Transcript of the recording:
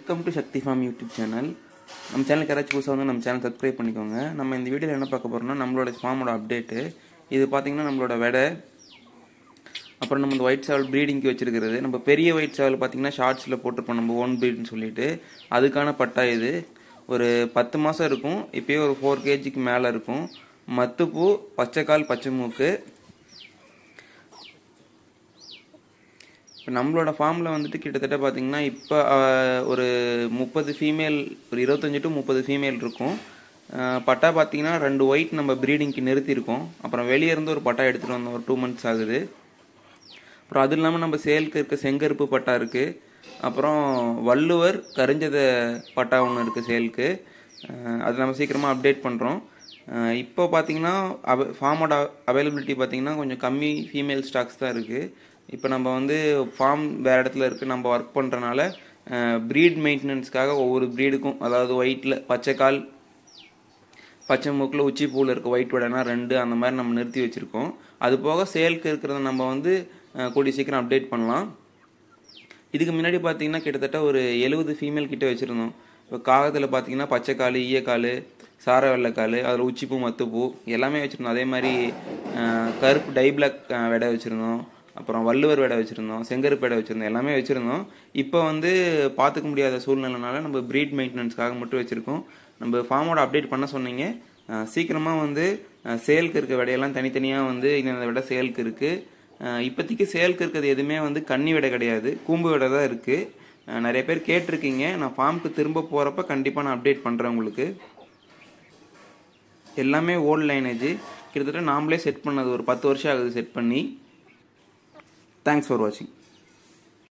Welcome to Sakthi farm YouTube channel. நம்ம சேனலுக்கு யாராச்சும் புதுசாக வந்து நம்ம சேனல் சப்ஸ்கிரைப் பண்ணிக்கோங்க. நம்ம இந்த வீடியோவில் என்ன பார்க்க போகிறோம்னா நம்மளோட ஃபார்மோட அப்டேட்டு. இது பார்த்திங்கன்னா நம்மளோட வெடை, அப்புறம் நம்ம இந்த ஒயிட் சேவல் ப்ரீடிங்க்கு வச்சுருக்கிறது. நம்ம பெரிய ஒயிட் சேவல் பார்த்திங்கன்னா ஷார்ட்ஸில் போட்டிருப்போம் நம்ம ஓன் ப்ரீட்னு சொல்லிட்டு. அதுக்கான பட்டா இது ஒரு 10 மாதம் இருக்கும். இப்போயே ஒரு 4 kgக்கு மேலே இருக்கும். மத்துப்பூ, பச்சைக்கால், பச்சை மூக்கு. இப்போ நம்மளோட ஃபார்மில் வந்துட்டு கிட்டத்தட்ட பார்த்திங்கன்னா இப்போ ஒரு 30 ஃபீமேல், ஒரு 25 to 30 ஃபீமேல் இருக்கும். பட்டா பார்த்திங்கன்னா 2 ஒயிட் நம்ம ப்ரீடிங்க்கு நிறுத்தியிருக்கோம். அப்புறம் வெளியே இருந்து ஒரு பட்டா எடுத்துகிட்டு வந்தோம், ஒரு 2 months ஆகுது. அப்புறம் அது இல்லாமல் நம்ம சேலுக்கு இருக்க செங்கருப்பு பட்டா இருக்குது. அப்புறம் வள்ளுவர் கரிஞ்சத பட்டா ஒன்று இருக்குது சேலுக்கு. அது நம்ம சீக்கிரமாக அப்டேட் பண்ணுறோம். இப்போ பார்த்திங்கன்னா ஃபார்மோட அவைலபிலிட்டி பார்த்திங்கன்னா கொஞ்சம் கம்மி ஃபீமேல் ஸ்டாக்ஸ் தான் இருக்குது. இப்போ நம்ம வந்து ஃபார்ம் வேறு இடத்துல இருக்குது, நம்ம ஒர்க் பண்ணுறனால ப்ரீட் மெயின்டெனன்ஸ்க்காக ஒவ்வொரு ப்ரீடுக்கும், அதாவது ஒயிட்டில் பச்சைக்கால், பச்சை மூக்கில், உச்சி பூவில் இருக்க ஒயிட் வெடைனா 2 அந்த மாதிரி நம்ம நிறுத்தி வச்சுருக்கோம். அது போக சேலுக்கு இருக்கிறத நம்ம வந்து கூடிய சீக்கிரம் அப்டேட் பண்ணலாம். இதுக்கு முன்னாடி பார்த்தீங்கன்னா கிட்டத்தட்ட ஒரு 70 ஃபீமேல் கிட்ட வச்சுருந்தோம். இப்போ காகத்தில் பார்த்தீங்கன்னா பச்சைக்கால், ஈயக்கால், சார வெள்ளைக்கால், அதில் உச்சிப்பூ, மத்துப்பூ எல்லாமே வச்சுருந்தோம். அதே மாதிரி கருப்பு டை பிளாக் வெடை வச்சுருந்தோம். அப்புறம் வள்ளுவர் வெடை வச்சுருந்தோம், செங்கருப்பு வெடை வச்சுருந்தோம், எல்லாமே வச்சுருந்தோம். இப்போ வந்து பார்த்துக்க முடியாத சூழ்நிலைனால நம்ம ப்ரீட் மெயின்டெனன்ஸ்க்காக மட்டும் வச்சுருக்கோம். நம்ம ஃபார்மோட அப்டேட் பண்ண சொன்னீங்க. சீக்கிரமாக வந்து சேலுக்கு இருக்க விடையெல்லாம் தனித்தனியாக வந்து இந்த விடை சேலுக்கு இருக்குது. இப்போதைக்கு சேலுக்கு இருக்கிறது எதுவுமே வந்து கன்னி விடை கிடையாது, கூம்பு விடை தான் இருக்குது. நிறைய பேர் கேட்டிருக்கீங்க. நான் ஃபார்முக்கு திரும்ப போகிறப்ப கண்டிப்பாக நான் அப்டேட் பண்ணுறேன் உங்களுக்கு. எல்லாமே ஓல்ட் லைனேஜ். கிட்டத்தட்ட நாமளே செட் பண்ணது ஒரு 10 வருஷம் ஆகுது செட் பண்ணி. தேங்க்ஸ் ஃபார் வாட்சிங்.